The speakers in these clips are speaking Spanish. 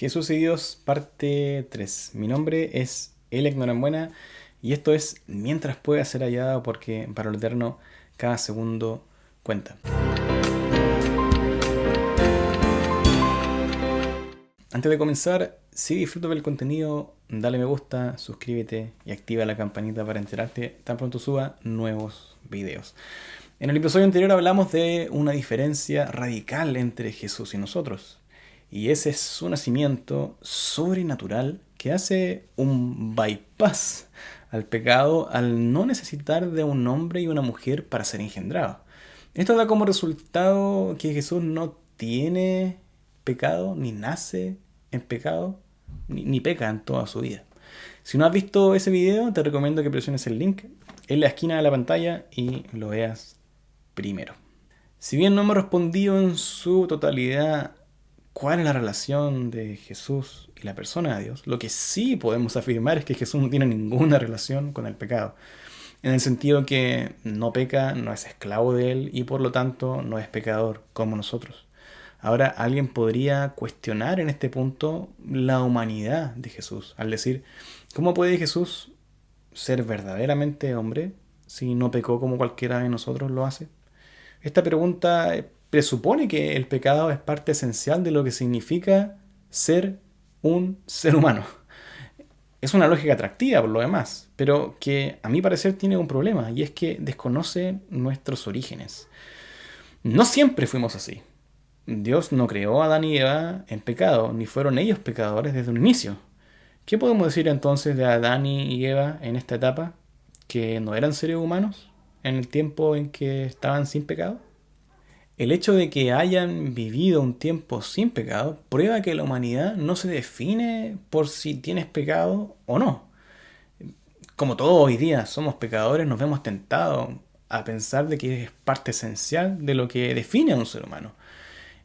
Jesús y Dios, parte 3. Mi nombre es Elec Norambuena y esto es Mientras pueda ser hallado porque para lo eterno cada segundo cuenta. Antes de comenzar, si disfrutas del contenido, dale me gusta, suscríbete y activa la campanita para enterarte tan pronto suba nuevos videos. En el episodio anterior hablamos de una diferencia radical entre Jesús y nosotros. Y ese es su nacimiento sobrenatural que hace un bypass al pecado al no necesitar de un hombre y una mujer para ser engendrado. Esto da como resultado que Jesús no tiene pecado, ni nace en pecado, ni peca en toda su vida. Si no has visto ese video, te recomiendo que presiones el link en la esquina de la pantalla y lo veas primero. Si bien no hemos respondido en su totalidad cuál es la relación de Jesús y la persona de Dios, lo que sí podemos afirmar es que Jesús no tiene ninguna relación con el pecado. En el sentido que no peca, no es esclavo de él y por lo tanto no es pecador como nosotros. Ahora alguien podría cuestionar en este punto la humanidad de Jesús al decir, ¿cómo puede Jesús ser verdaderamente hombre si no pecó como cualquiera de nosotros lo hace? Esta pregunta presupone que el pecado es parte esencial de lo que significa ser un ser humano. Es una lógica atractiva por lo demás, pero que a mi parecer tiene un problema y es que desconoce nuestros orígenes. No siempre fuimos así. Dios no creó a Adán y Eva en pecado, ni fueron ellos pecadores desde un inicio. ¿Qué podemos decir entonces de Adán y Eva en esta etapa? ¿Que no eran seres humanos en el tiempo en que estaban sin pecado? El hecho de que hayan vivido un tiempo sin pecado prueba que la humanidad no se define por si tienes pecado o no. Como todos hoy día somos pecadores, nos vemos tentados a pensar de que es parte esencial de lo que define a un ser humano.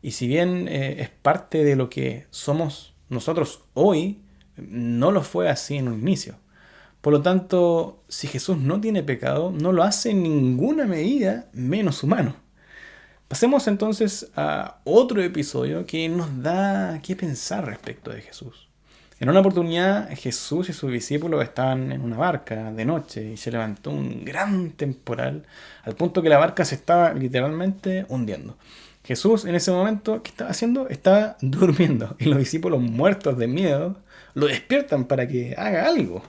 Y si bien es parte de lo que somos nosotros hoy, no lo fue así en un inicio. Por lo tanto, si Jesús no tiene pecado, no lo hace en ninguna medida menos humano. Pasemos entonces a otro episodio que nos da que pensar respecto de Jesús. En una oportunidad Jesús y sus discípulos estaban en una barca de noche y se levantó un gran temporal al punto que la barca se estaba literalmente hundiendo. Jesús en ese momento, ¿qué estaba haciendo? Estaba durmiendo y los discípulos muertos de miedo lo despiertan para que haga algo.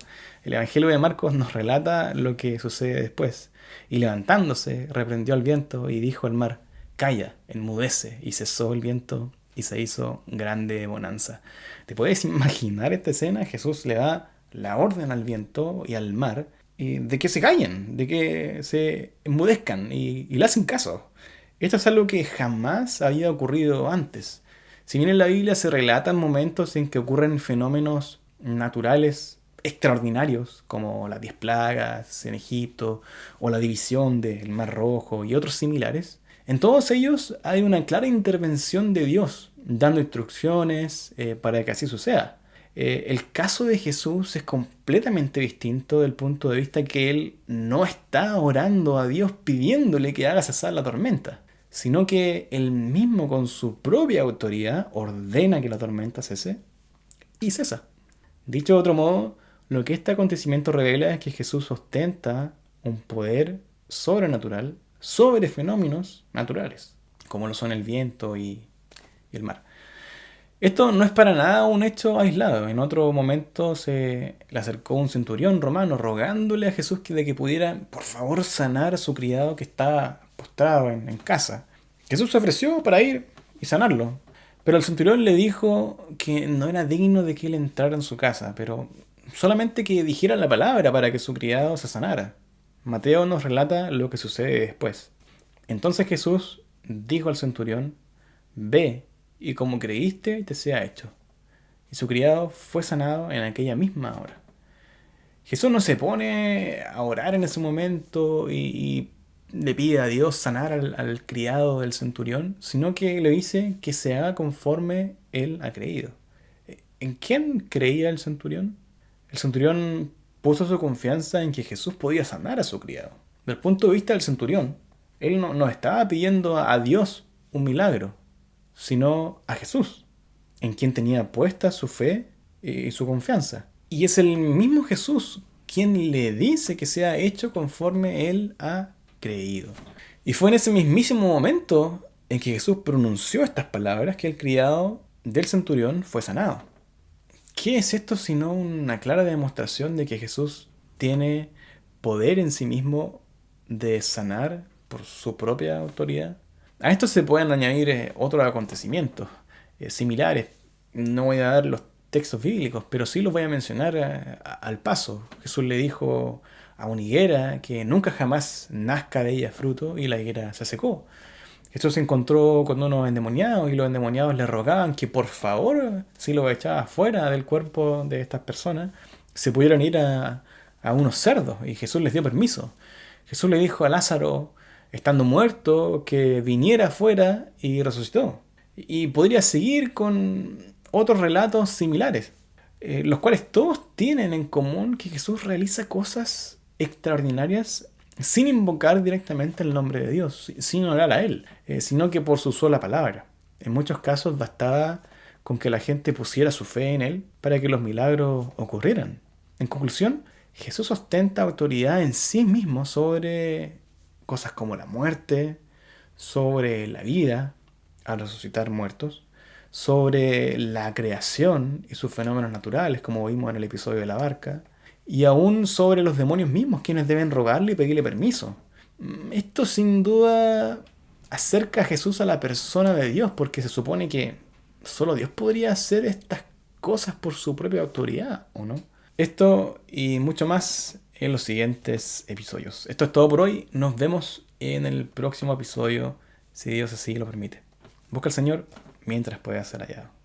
El Evangelio de Marcos nos relata lo que sucede después. Y levantándose, reprendió al viento y dijo al mar, calla, enmudece, y cesó el viento y se hizo grande bonanza. ¿Te puedes imaginar esta escena? Jesús le da la orden al viento y al mar de que se callen, de que se enmudezcan y le hacen caso. Esto es algo que jamás había ocurrido antes. Si bien en la Biblia se relatan momentos en que ocurren fenómenos naturales extraordinarios, como las 10 plagas en Egipto o la división del Mar Rojo y otros similares, en todos ellos hay una clara intervención de Dios, dando instrucciones para que así suceda. El caso de Jesús es completamente distinto del punto de vista que Él no está orando a Dios pidiéndole que haga cesar la tormenta, sino que Él mismo con su propia autoridad ordena que la tormenta cese y cesa. Dicho de otro modo, lo que este acontecimiento revela es que Jesús ostenta un poder sobrenatural sobre fenómenos naturales, como lo son el viento y el mar. Esto no es para nada un hecho aislado. En otro momento se le acercó un centurión romano rogándole a Jesús de que pudiera, por favor, sanar a su criado que estaba postrado en casa. Jesús se ofreció para ir y sanarlo, pero el centurión le dijo que no era digno de que él entrara en su casa, pero solamente que dijera la palabra para que su criado se sanara. Mateo nos relata lo que sucede después. Entonces Jesús dijo al centurión, ve y como creíste te sea hecho. Y su criado fue sanado en aquella misma hora. Jesús no se pone a orar en ese momento y le pide a Dios sanar al criado del centurión, sino que le dice que se haga conforme él ha creído. ¿En quién creía el centurión? El centurión puso su confianza en que Jesús podía sanar a su criado. Del punto de vista del centurión, él no estaba pidiendo a Dios un milagro, sino a Jesús. en quien tenía puesta su fe y su confianza. Y es el mismo Jesús quien le dice que sea hecho conforme él ha creído. Y fue en ese mismísimo momento en que Jesús pronunció estas palabras que el criado del centurión fue sanado. ¿Qué es esto sino una clara demostración de que Jesús tiene poder en sí mismo de sanar por su propia autoridad? A esto se pueden añadir otros acontecimientos similares. No voy a dar los textos bíblicos, pero sí los voy a mencionar al paso. Jesús le dijo a una higuera que nunca jamás nazca de ella fruto y la higuera se secó. Jesús se encontró con unos endemoniados y los endemoniados le rogaban que por favor, si los echaba fuera del cuerpo de estas personas, se pudieran ir a unos cerdos. Y Jesús les dio permiso. Jesús le dijo a Lázaro, estando muerto, que viniera afuera y resucitó. Y podría seguir con otros relatos similares, los cuales todos tienen en común que Jesús realiza cosas extraordinarias sin invocar directamente el nombre de Dios, sin orar a Él, sino que por su sola palabra. En muchos casos bastaba con que la gente pusiera su fe en Él para que los milagros ocurrieran. En conclusión, Jesús ostenta autoridad en sí mismo sobre cosas como la muerte, sobre la vida al resucitar muertos, sobre la creación y sus fenómenos naturales, como vimos en el episodio de la barca, y aún sobre los demonios mismos, quienes deben rogarle y pedirle permiso. Esto sin duda acerca a Jesús a la persona de Dios, porque se supone que solo Dios podría hacer estas cosas por su propia autoridad, ¿o no? Esto y mucho más en los siguientes episodios. Esto es todo por hoy. Nos vemos en el próximo episodio, si Dios así lo permite. Busca al Señor mientras pueda ser hallado.